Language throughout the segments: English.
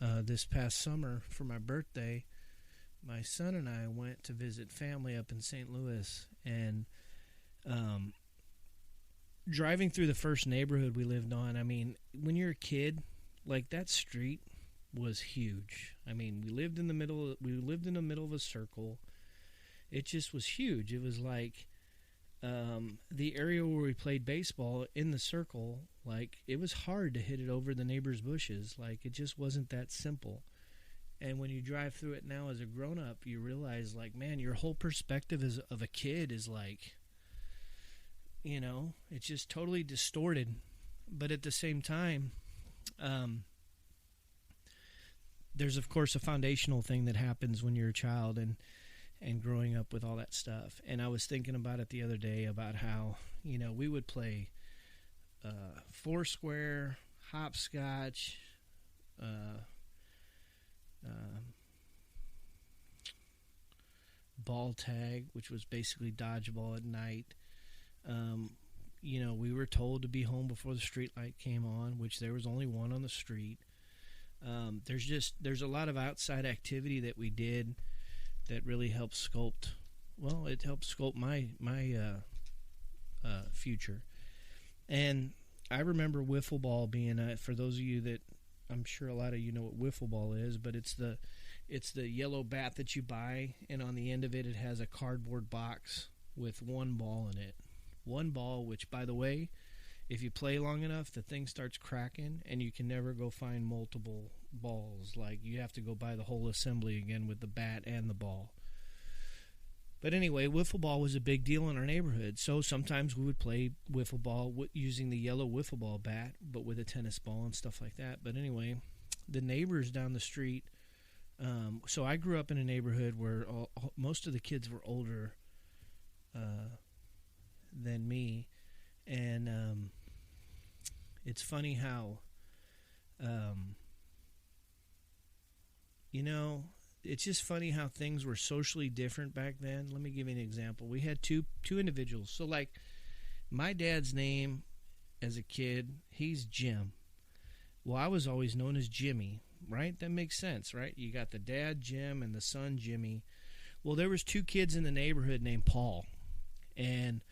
this past summer for my birthday, my son and I went to visit family up in St. Louis, and um, driving through the first neighborhood we lived on, I mean, when you're a kid, like that street was huge. I mean, we lived in the middle of a circle. It just was huge. It was like the area where we played baseball in the circle, like it was hard to hit it over the neighbor's bushes. Like it just wasn't that simple. And when you drive through it now as a grown up, you realize, like, man, your whole perspective of a kid is like, it's just totally distorted. But at the same time, um, there's of course a foundational thing that happens when you're a child and growing up with all that stuff. And I was thinking about it the other day about how we would play foursquare, hopscotch, uh, uh, ball tag, which was basically dodgeball at night. Um, we were told to be home before the street light came on, which there was only one on the street. There's a lot of outside activity that we did that really helped sculpt. Well, it helped sculpt my future. And I remember wiffle ball being for those of you that, I'm sure a lot of you know what wiffle ball is, but it's the yellow bat that you buy, and on the end of it, it has a cardboard box with one ball in it. One ball, which, by the way, if you play long enough, the thing starts cracking, and you can never go find multiple balls. Like, you have to go buy the whole assembly again with the bat and the ball. But anyway, wiffle ball was a big deal in our neighborhood. So sometimes we would play wiffle ball using the yellow wiffle ball bat, but with a tennis ball and stuff like that. But anyway, the neighbors down the street. So I grew up in a neighborhood where most of the kids were older than me. And it's funny how, it's just funny how things were socially different back then. Let me give you an example. We had two individuals. So, like, my dad's name as a kid, he's Jim. Well, I was always known as Jimmy, right? That makes sense, right? You got the dad, Jim, and the son, Jimmy. Well, there was two kids in the neighborhood named Paul, and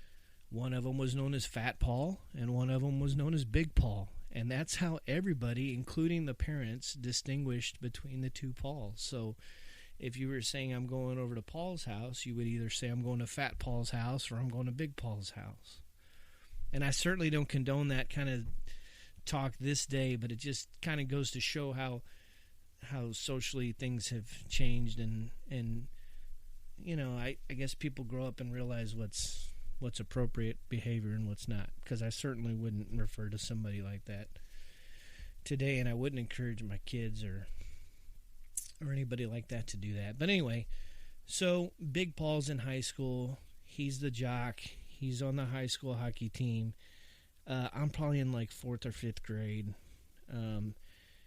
one of them was known as Fat Paul, and one of them was known as Big Paul. And that's how everybody, including the parents, distinguished between the two Pauls. So if you were saying I'm going over to Paul's house, you would either say I'm going to Fat Paul's house or I'm going to Big Paul's house. And I certainly don't condone that kind of talk this day, but it just kind of goes to show how socially things have changed. And I guess people grow up and realize what's appropriate behavior and what's not, because I certainly wouldn't refer to somebody like that today, and I wouldn't encourage my kids or anybody like that to do that. But anyway, so Big Paul's in high school. He's the jock. He's on the high school hockey team. I'm probably in like 4th or 5th grade.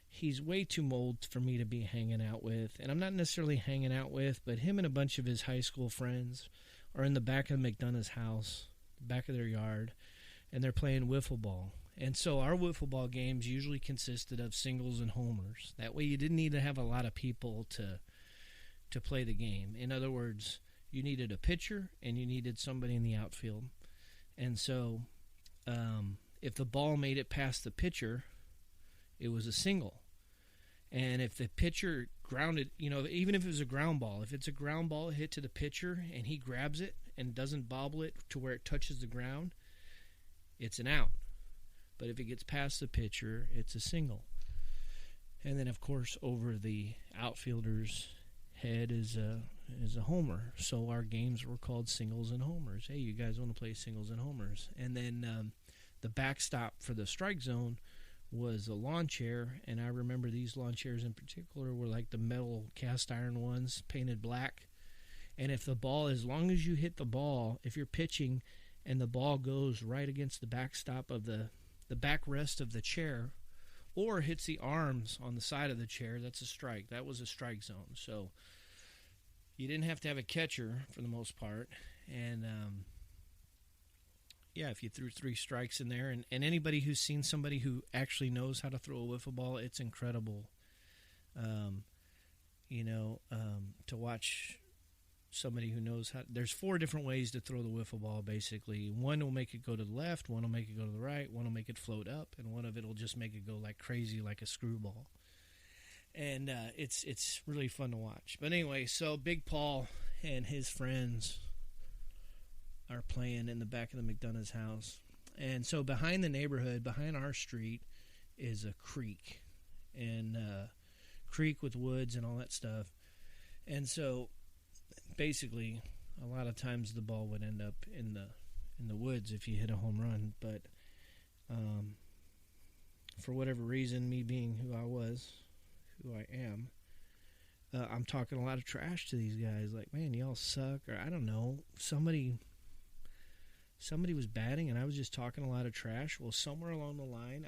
He's way too old for me to be hanging out with, and I'm not necessarily hanging out with, but him and a bunch of his high school friends are in the back of McDonough's house, the back of their yard, and they're playing wiffle ball. And so our wiffle ball games usually consisted of singles and homers. That way you didn't need to have a lot of people to play the game. In other words, you needed a pitcher and you needed somebody in the outfield. And so if the ball made it past the pitcher, it was a single. And if the pitcher grounded, even if it was a ground ball, if it's a ground ball hit to the pitcher and he grabs it and doesn't bobble it to where it touches the ground, it's an out. But if it gets past the pitcher, it's a single. And then, of course, over the outfielder's head is a homer. So our games were called singles and homers. Hey, you guys want to play singles and homers? And then the backstop for the strike zone was a lawn chair, and I remember these lawn chairs in particular were like the metal cast iron ones painted black. And if the ball, as long as you hit the ball, if you're pitching and the ball goes right against the backstop of the backrest of the chair or hits the arms on the side of the chair, that's a strike. That was a strike zone. So you didn't have to have a catcher for the most part. And if you threw 3 strikes in there, and anybody who's seen somebody who actually knows how to throw a wiffle ball, it's incredible to watch somebody who knows how. There's 4 different ways to throw the wiffle ball, basically. One will make it go to the left, one will make it go to the right, one will make it float up, and one of it will just make it go like crazy, like a screwball. And it's really fun to watch. But anyway, so Big Paul and his friends are playing in the back of the McDonough's house. And so behind the neighborhood, behind our street, is a creek. And creek with woods and all that stuff. And so basically, a lot of times the ball would end up in the woods if you hit a home run. But for whatever reason, me being who I am, I'm talking a lot of trash to these guys. Like, man, y'all suck. Or I don't know. Somebody was batting and I was just talking a lot of trash. Well, somewhere along the line,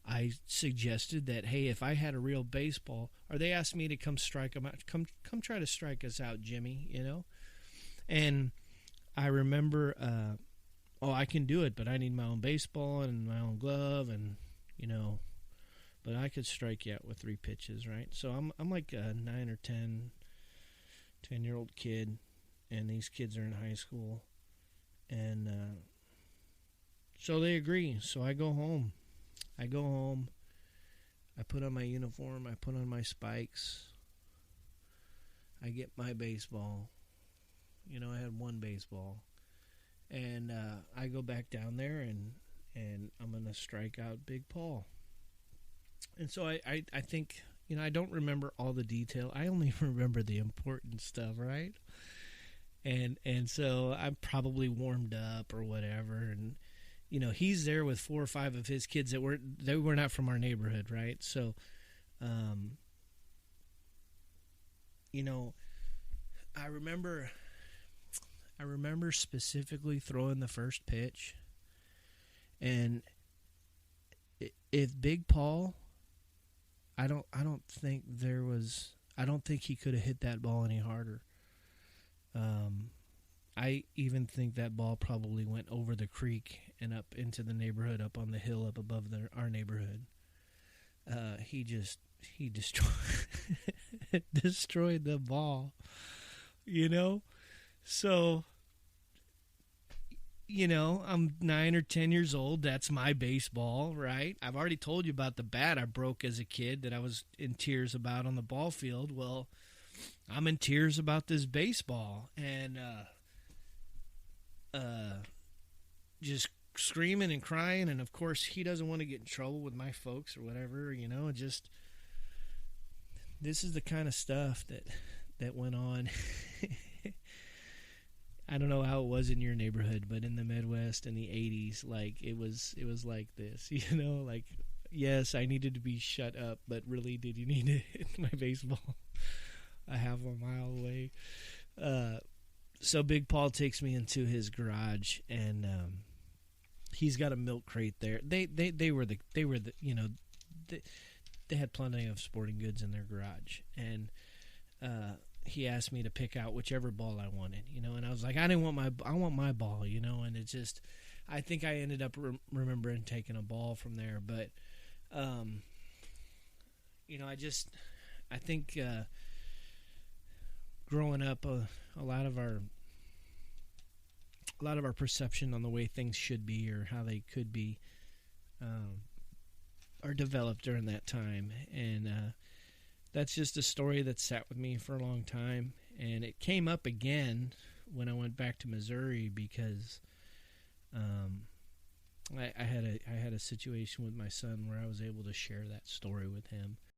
I suggested that, hey, if I had a real baseball, or they asked me to come strike them out, come try to strike us out, Jimmy, you know? And I remember, I can do it, but I need my own baseball and my own glove and, you know, but I could strike you out with 3 pitches, right? So I'm like a 9 or 10-year-old kid, and these kids are in high school. And so they agree. So I go home. I put on my uniform. I put on my spikes. I get my baseball. You know, I had 1 baseball. And I go back down there, and I'm going to strike out Big Paul. And so I think, you know, I don't remember all the detail. I only remember the important stuff, right? And so I'm probably warmed up or whatever, and you know, he's there with 4 or 5 of his kids that were not from our neighborhood, right? So, you know, I remember specifically throwing the first pitch, and if Big Paul, I don't think he could have hit that ball any harder. I even think that ball probably went over the creek and up into the neighborhood, up on the hill up above our neighborhood. He destroyed the ball, you know? So, you know, I'm 9 or 10 years old. That's my baseball, right? I've already told you about the bat I broke as a kid that I was in tears about on the ball field. Well, I'm in tears about this baseball, and just screaming and crying, and of course he doesn't want to get in trouble with my folks or whatever, you know. Just, this is the kind of stuff that went on. I don't know how it was in your neighborhood, but in the Midwest in the 80s, like it was like this, you know, like, yes, I needed to be shut up, but really, did you need to hit my baseball a half a mile away? So Big Paul takes me into his garage, and he's got a milk crate there. They were the you know, they had plenty of sporting goods in their garage, and he asked me to pick out whichever ball I wanted, you know, and I was like, I want my ball, you know, and it just, I think I ended up remembering taking a ball from there, but you know, I think growing up, a lot of our perception on the way things should be or how they could be are developed during that time, and that's just a story that sat with me for a long time, and it came up again when I went back to Missouri because I had a situation with my son where I was able to share that story with him.